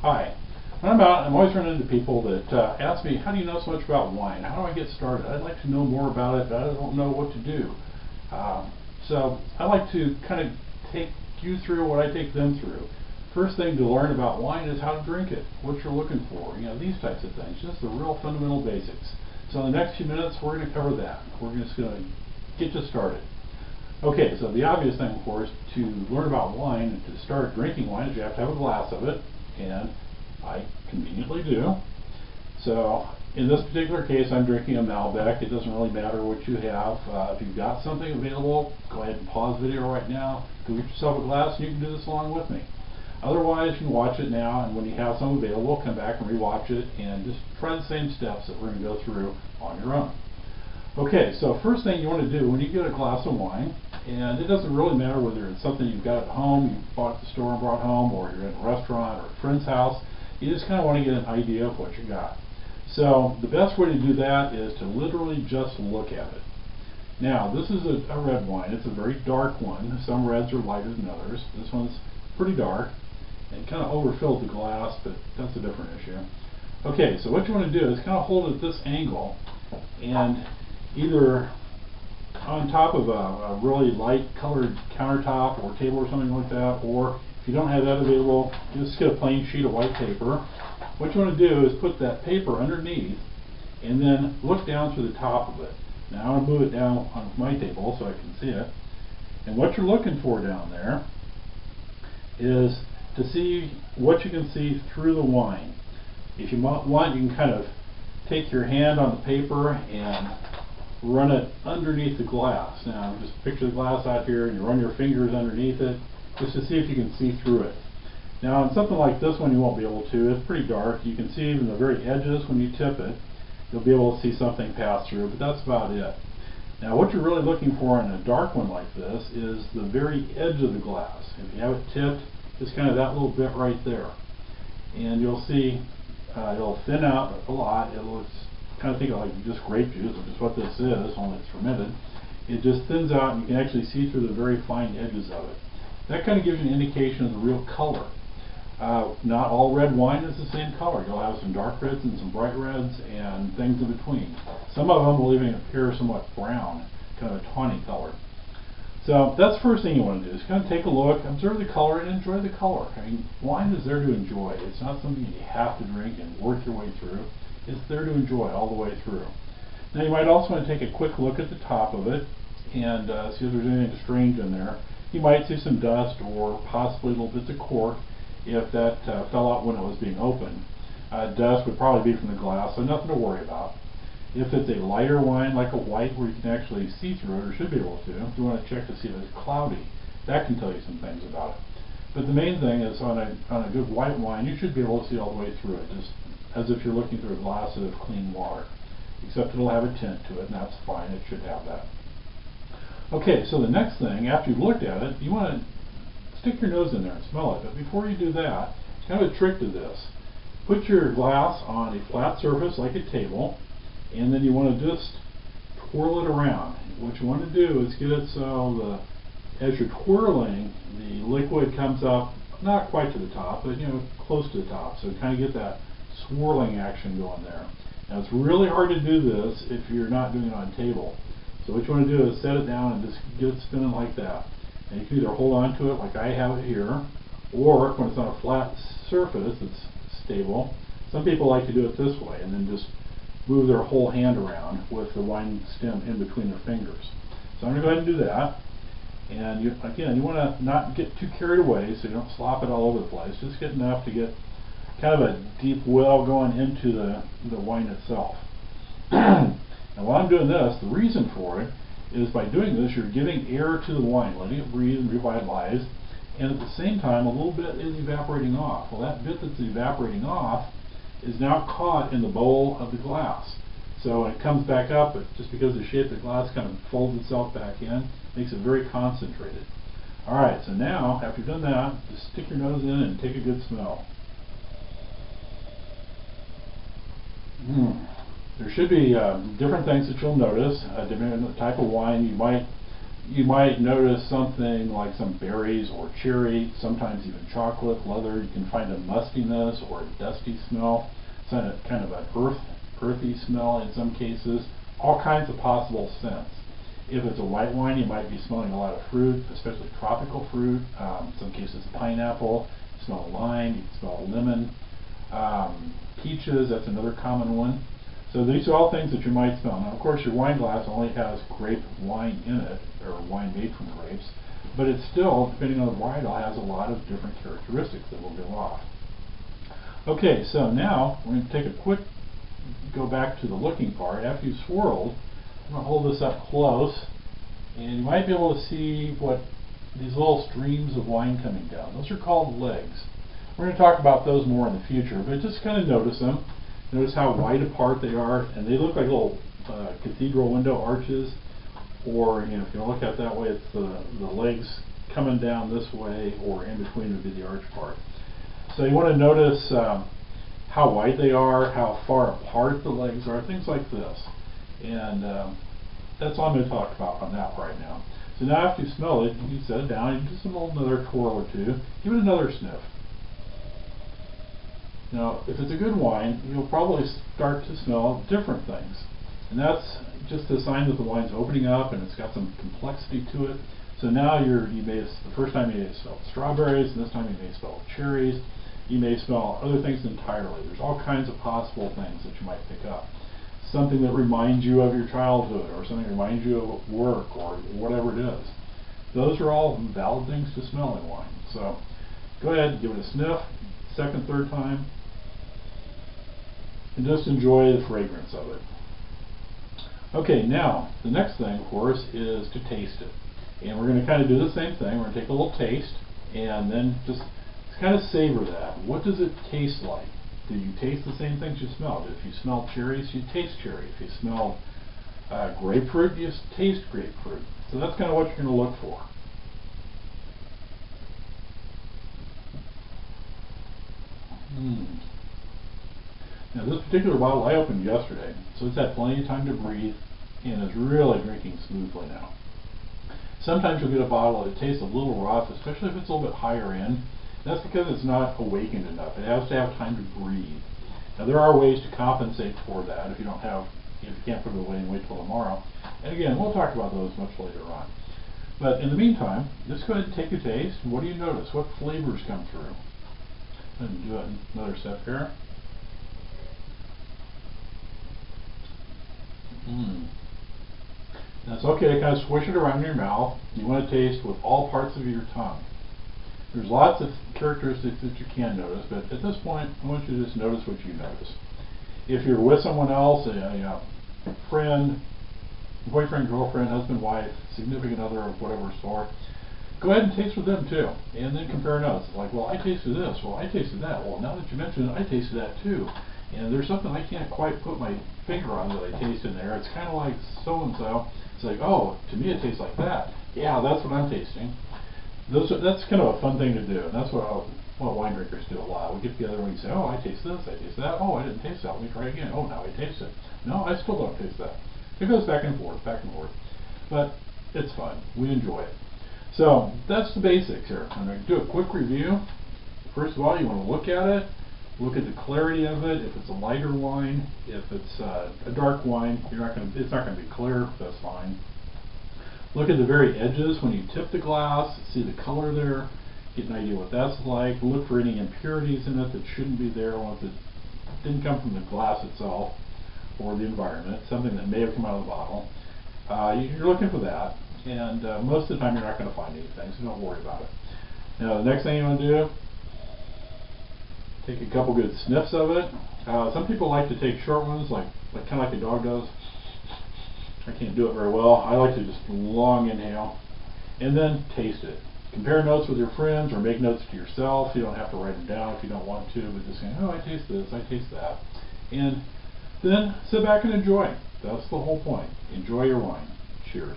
Hi. When I'm out, I'm always running into people that ask me, how do you know so much about wine? How do I get started? I'd like to know more about it, but I don't know what to do. So I like to kind of take you through what I take them through. First thing to learn about wine is how to drink it, what you're looking for, these types of things, just the real fundamental basics. So in the next few minutes, we're going to cover that. We're just going to get you started. Okay, so the obvious thing, of course, to learn about wine and to start drinking wine is you have to have a glass of it, and I conveniently do. So in this particular case, I'm drinking a Malbec. It doesn't really matter what you have. If you've got something available, go ahead and pause the video right now, go get yourself a glass, and you can do this along with me. Otherwise, you can watch it now, and when you have some available, come back and rewatch it, and just try the same steps that we're going to go through on your own. Okay, so first thing you want to do when you get a glass of wine, and it doesn't really matter whether it's something you've got at home, you bought at the store and brought home, or you're in a restaurant or a friend's house, you just kind of want to get an idea of what you got. So the best way to do that is to literally just look at it. Now, this is a red wine. It's a very dark one. Some reds are lighter than others. This one's pretty dark. It kind of overfilled the glass, but that's a different issue. Okay, so what you want to do is kind of hold it at this angle, and either on top of a really light colored countertop or table or something like that, or if you don't have that available, just get a plain sheet of white paper. What you want to do is put that paper underneath and then look down through the top of it. Now I'm going to move it down on my table so I can see it. And what you're looking for down there is to see what you can see through the wine. If you want, you can kind of take your hand on the paper and run it underneath the glass. Now just picture the glass out here and you run your fingers underneath it just to see if you can see through it. Now on something like this one you won't be able to. It's pretty dark. You can see even the very edges when you tip it. You'll be able to see something pass through, but that's about it. Now what you're really looking for in a dark one like this is the very edge of the glass. If you have it tipped, just kind of that little bit right there. And you'll see it'll thin out a lot. It'll kind of think of like just grape juice, which is what this is, only it's fermented. It just thins out and you can actually see through the very fine edges of it. That kind of gives you an indication of the real color. Not all red wine is the same color. You'll have some dark reds and some bright reds and things in between. Some of them will even appear somewhat brown, kind of a tawny color. So that's the first thing you want to do is kind of take a look, observe the color, and enjoy the color. I mean, wine is there to enjoy. It's not something you have to drink and work your way through. It's there to enjoy all the way through. Now you might also want to take a quick look at the top of it and see if there's anything strange in there. You might see some dust or possibly little bits of cork if that fell out when it was being opened. Dust would probably be from the glass, so nothing to worry about. If it's a lighter wine like a white where you can actually see through it, or should be able to, if you want to check to see if it's cloudy, that can tell you some things about it. But the main thing is on a good white wine, you should be able to see all the way through it, just as if you're looking through a glass of clean water. Except it'll have a tint to it, and that's fine, it should have that. Okay, so the next thing, after you've looked at it, you want to stick your nose in there and smell it. But before you do that, it's kind of a trick to this. Put your glass on a flat surface like a table, and then you want to just twirl it around. What you want to do is get it so as you're twirling, the liquid comes up, not quite to the top, but close to the top. So kind of get that swirling action going there. Now it's really hard to do this if you're not doing it on a table. So what you want to do is set it down and just get it spinning like that. And you can either hold on to it like I have it here, or when it's on a flat surface that's stable, some people like to do it this way and then just move their whole hand around with the wine stem in between their fingers. So I'm going to go ahead and do that. And again, you want to not get too carried away so you don't slop it all over the place. Just get enough to get kind of a deep well going into the wine itself. Now while I'm doing this, the reason for it is by doing this, you're giving air to the wine, letting it breathe and revitalize, and at the same time, a little bit is evaporating off. Well, that bit that's evaporating off is now caught in the bowl of the glass. So when it comes back up, just because the shape of the glass kind of folds itself back in, makes it very concentrated. Alright, so now, after you've done that, just stick your nose in and take a good smell. There should be different things that you'll notice, depending on the type of wine. You might You might notice something like some berries or cherry, sometimes even chocolate, leather. You can find a mustiness or a dusty smell, kind of an earthy smell in some cases. All kinds of possible scents. If it's a white wine, you might be smelling a lot of fruit, especially tropical fruit. In some cases, pineapple. You smell lime. You can smell lemon. Peaches. That's another common one. So these are all things that you might smell. Now, of course, your wine glass only has grape wine in it, or wine made from grapes, but it's still, depending on the varietal, has a lot of different characteristics that will give off. Okay, so now we're going to take a quick go back to the looking part. After you've swirled, I'm going to hold this up close, and you might be able to see what these little streams of wine coming down. Those are called legs. We're going to talk about those more in the future, but just kind of notice them. Notice how wide apart they are, and they look like little cathedral window arches, or if you look at it that way, it's the legs coming down this way, or in between would be the arch part. So you want to notice how wide they are, how far apart the legs are, things like this. And that's all I'm going to talk about on that right now. So now after you smell it, you set it down, you just another twirl or two, give it another sniff. Now, if it's a good wine, you'll probably start to smell different things. And that's just a sign that the wine's opening up and it's got some complexity to it. So now the first time you may have smelled strawberries, and this time you may smell cherries. You may smell other things entirely. There's all kinds of possible things that you might pick up. Something that reminds you of your childhood, or something that reminds you of work, or whatever it is. Those are all valid things to smell in wine. So go ahead, give it a sniff, second, third time, and just enjoy the fragrance of it. Okay, now the next thing, of course, is to taste it. And we're going to kind of do the same thing. We're going to take a little taste and then just kind of savor that. What does it taste like? Do you taste the same things you smelled? If you smell cherries, you taste cherry. If you smell grapefruit, you taste grapefruit. So that's kind of what you're going to look for. Now this particular bottle I opened yesterday, so it's had plenty of time to breathe and is really drinking smoothly now. Sometimes you'll get a bottle that tastes a little rough, especially if it's a little bit higher end. That's because it's not awakened enough. It has to have time to breathe. Now there are ways to compensate for that if you can't put it away and wait till tomorrow. And again, we'll talk about those much later on. But in the meantime, just go ahead and take a taste. What do you notice? What flavors come through? And do it another step here. Now it's okay to kind of swish it around in your mouth. You want to taste with all parts of your tongue. There's lots of characteristics that you can notice, but at this point, I want you to just notice what you notice. If you're with someone else, a friend, boyfriend, girlfriend, husband, wife, significant other of whatever sort, go ahead and taste with them too, and then compare notes. Like, well, I tasted this, well, I tasted that. Well, now that you mentioned it, I tasted that too. And there's something I can't quite put my finger on that I taste in there. It's kind of like so-and-so. It's like, oh, to me it tastes like that. Yeah, that's what I'm tasting. That's kind of a fun thing to do, and that's what wine drinkers do a lot. We get together and we say, oh, I taste this, I taste that. Oh, I didn't taste that. Let me try again. Oh, now I taste it. No, I still don't taste that. It goes back and forth, back and forth. But it's fun. We enjoy it. So that's the basics here. I'm going to do a quick review. First of all, you want to look at it. Look at the clarity of it. If it's a lighter wine, if it's a dark wine, it's not going to be clear. That's fine. Look at the very edges when you tip the glass. See the color there. Get an idea what that's like. Look for any impurities in it that shouldn't be there, ones that didn't come from the glass itself or the environment, something that may have come out of the bottle. You're looking for that, and most of the time you're not going to find anything, so don't worry about it. Now the next thing you want to do, take a couple good sniffs of it. Some people like to take short ones, like kind of like a dog does. I can't do it very well. I like to just long inhale, and then taste it. Compare notes with your friends, or make notes to yourself. You don't have to write them down if you don't want to, but just saying, oh, I taste this, I taste that. And then sit back and enjoy. That's the whole point. Enjoy your wine. Cheers.